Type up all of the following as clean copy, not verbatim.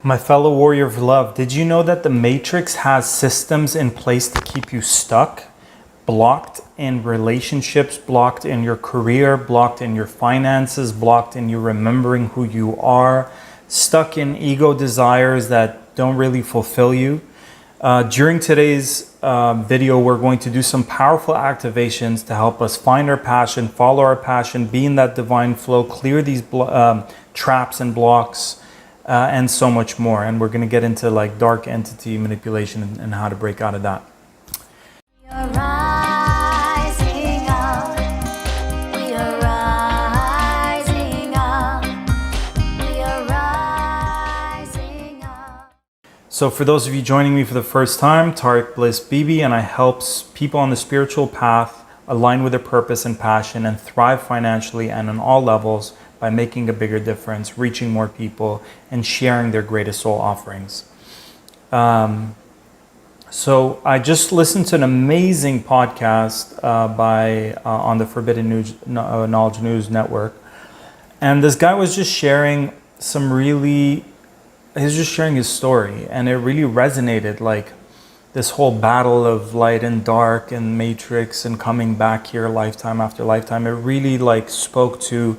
My fellow warrior of love, did you know that the Matrix has systems in place to keep you stuck, blocked in relationships, blocked in your career, blocked in your finances, blocked in you remembering who you are, stuck in ego desires that don't really fulfill you? During today's video, we're going to do some powerful activations to help us find our passion, follow our passion, be in that divine flow, clear these traps and blocks, and so much more. And we're going to get into like dark entity manipulation and how to break out of that. So for those of you joining me for the first time, Tariq Bliss Bibi, and I help people on the spiritual path align with their purpose and passion and thrive financially and on all levels by making a bigger difference, reaching more people, and sharing their greatest soul offerings. So I just listened to an amazing podcast on the Forbidden Knowledge News Network, and this guy was just sharing he was just sharing his story, and it really resonated, like this whole battle of light and dark and matrix and coming back here lifetime after lifetime. It really like spoke to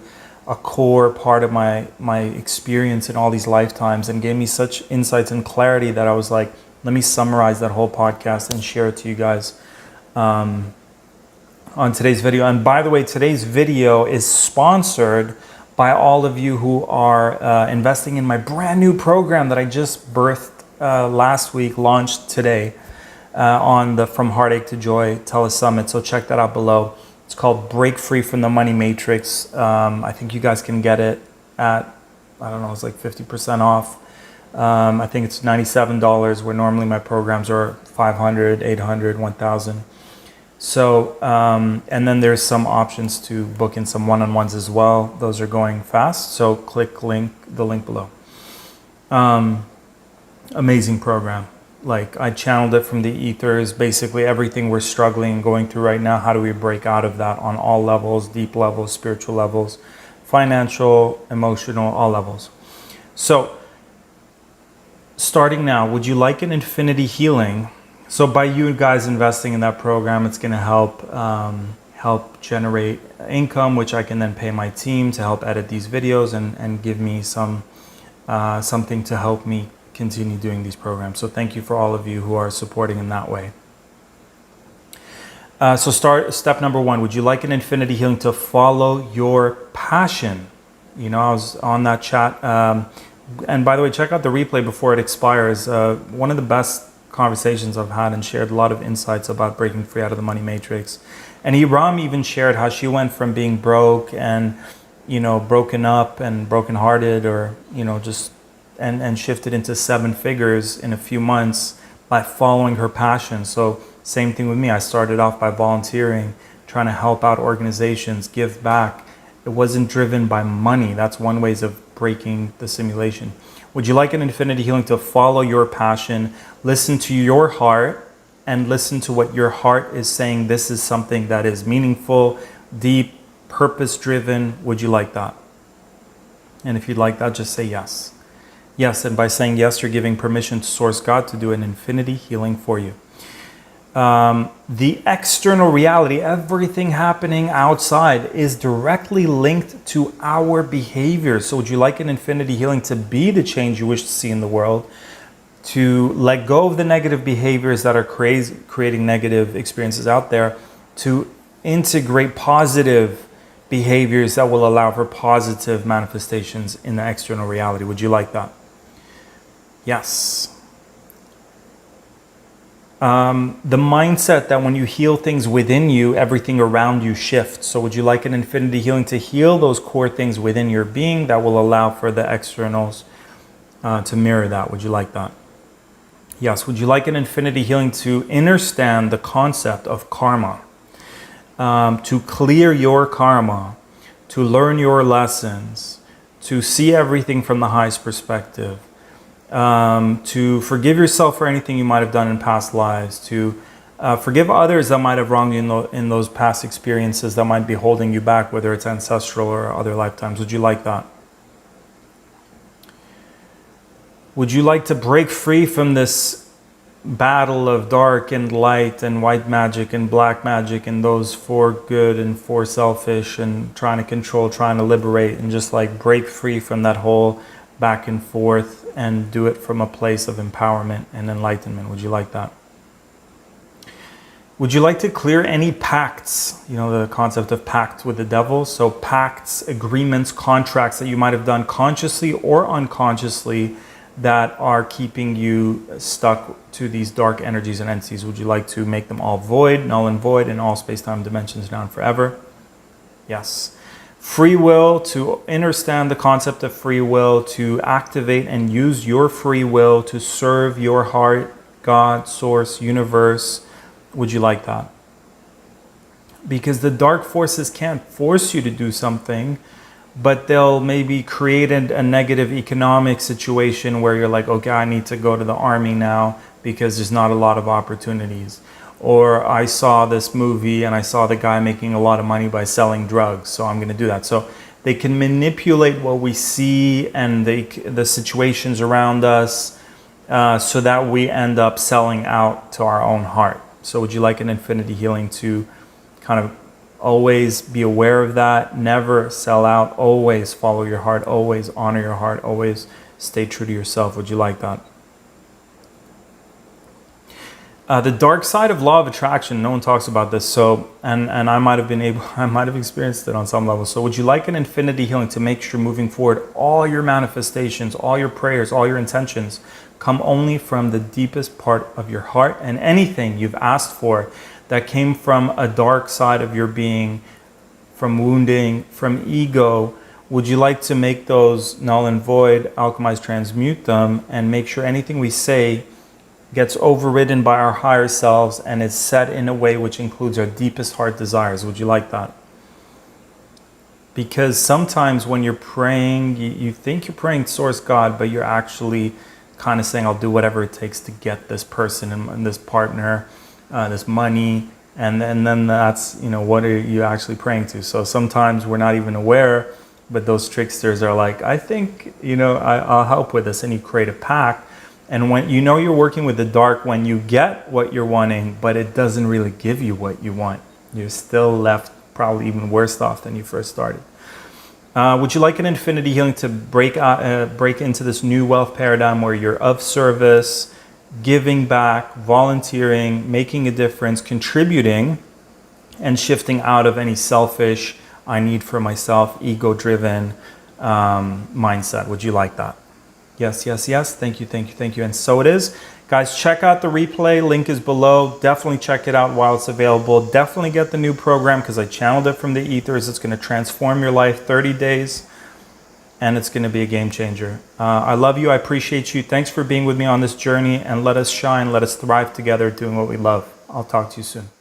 a core part of my experience in all these lifetimes and gave me such insights and clarity that I was like, let me summarize that whole podcast and share it to you guys on today's video. And by the way, today's video is sponsored by all of you who are investing in my brand new program that I just birthed last week, launched today on the From Heartache to Joy Telesummit. So check that out below. It's called Break Free from the Money Matrix. I think you guys can get it at, I don't know, it's like 50% off. I think it's $97 where normally my programs are $500, $800, $1,000. So, and then there's some options to book in some one-on-ones as well. Those are going fast. So click the link below. Amazing program. Like I channeled it from the ethers, basically everything we're struggling and going through right now. How do we break out of that on all levels, deep levels, spiritual levels, financial, emotional, all levels. So starting now, would you like an infinity healing? So by you guys investing in that program, it's going to help generate income, which I can then pay my team to help edit these videos and give me something to help me continue doing these programs. So thank you for all of you who are supporting in that way. So step number one, would you like an infinity healing to follow your passion? You know, I was on that chat. And by the way, check out the replay before it expires. One of the best conversations I've had and shared a lot of insights about breaking free out of the money matrix. And Eram even shared how she went from being broke and, you know, broken up and brokenhearted, or, you know, just and shifted into 7 figures in a few months by following her passion. So same thing with me. I started off by volunteering, trying to help out organizations, give back. It wasn't driven by money. That's one way of breaking the simulation. Would you like an infinity healing to follow your passion, listen to your heart, and listen to what your heart is saying? This is something that is meaningful, deep, purpose-driven. Would you like that? And if you'd like that, just say yes. Yes, and by saying yes, you're giving permission to Source God to do an infinity healing for you. The external reality, everything happening outside, is directly linked to our behaviors. So would you like an infinity healing to be the change you wish to see in the world, to let go of the negative behaviors that are creating negative experiences out there, to integrate positive behaviors that will allow for positive manifestations in the external reality? Would you like that? Yes. The mindset that when you heal things within you, everything around you shifts. So would you like an infinity healing to heal those core things within your being that will allow for the externals to mirror that? Would you like that? Yes. Would you like an infinity healing to understand the concept of karma, to clear your karma, to learn your lessons, to see everything from the highest perspective, to forgive yourself for anything you might have done in past lives, to forgive others that might have wronged you in those past experiences that might be holding you back, whether it's ancestral or other lifetimes? Would you like that? Would you like to break free from this battle of dark and light and white magic and black magic and those for good and for selfish and trying to control, trying to liberate, and just like break free from that whole back and forth and do it from a place of empowerment and enlightenment? Would you like that? Would you like to clear any pacts? You know, the concept of pact with the devil. So pacts, agreements, contracts that you might have done consciously or unconsciously that are keeping you stuck to these dark energies and entities. Would you like to make them all void, null and void, in all space-time dimensions down forever? Yes. Free will, to understand the concept of free will, to activate and use your free will to serve your heart, God, source, universe. Would you like that? Because the dark forces can't force you to do something, but they'll maybe create a negative economic situation where you're like, okay, I need to go to the army now because there's not a lot of opportunities. Or I saw this movie and I saw the guy making a lot of money by selling drugs, so I'm going to do that. So they can manipulate what we see and the situations around us so that we end up selling out to our own heart. So would you like an infinity healing to kind of always be aware of that, never sell out, always follow your heart, always honor your heart, always stay true to yourself? Would you like that? The dark side of law of attraction, no one talks about this. So, and I might have experienced it on some level. So would you like an infinity healing to make sure moving forward, all your manifestations, all your prayers, all your intentions come only from the deepest part of your heart, and anything you've asked for that came from a dark side of your being, from wounding, from ego, would you like to make those null and void, alchemize, transmute them, and make sure anything we say gets overridden by our higher selves and is set in a way which includes our deepest heart desires? Would you like that? Because sometimes when you're praying, you think you're praying source God, but you're actually kind of saying, I'll do whatever it takes to get this person and this partner, this money, and then that's, you know, what are you actually praying to? So sometimes we're not even aware, but those tricksters are like, I think, you know, I'll help with this, and you create a pact. And when you know you're working with the dark, when you get what you're wanting, but it doesn't really give you what you want, you're still left probably even worse off than you first started. Would you like an infinity healing to break into this new wealth paradigm where you're of service, giving back, volunteering, making a difference, contributing, and shifting out of any selfish, I need for myself, ego-driven mindset? Would you like that? Yes, yes, yes. Thank you, thank you, thank you. And so it is. Guys, check out the replay. Link is below. Definitely check it out while it's available. Definitely get the new program because I channeled it from the ethers. It's going to transform your life, 30 days, and it's going to be a game changer. I love you. I appreciate you. Thanks for being with me on this journey, and let us shine. Let us thrive together doing what we love. I'll talk to you soon.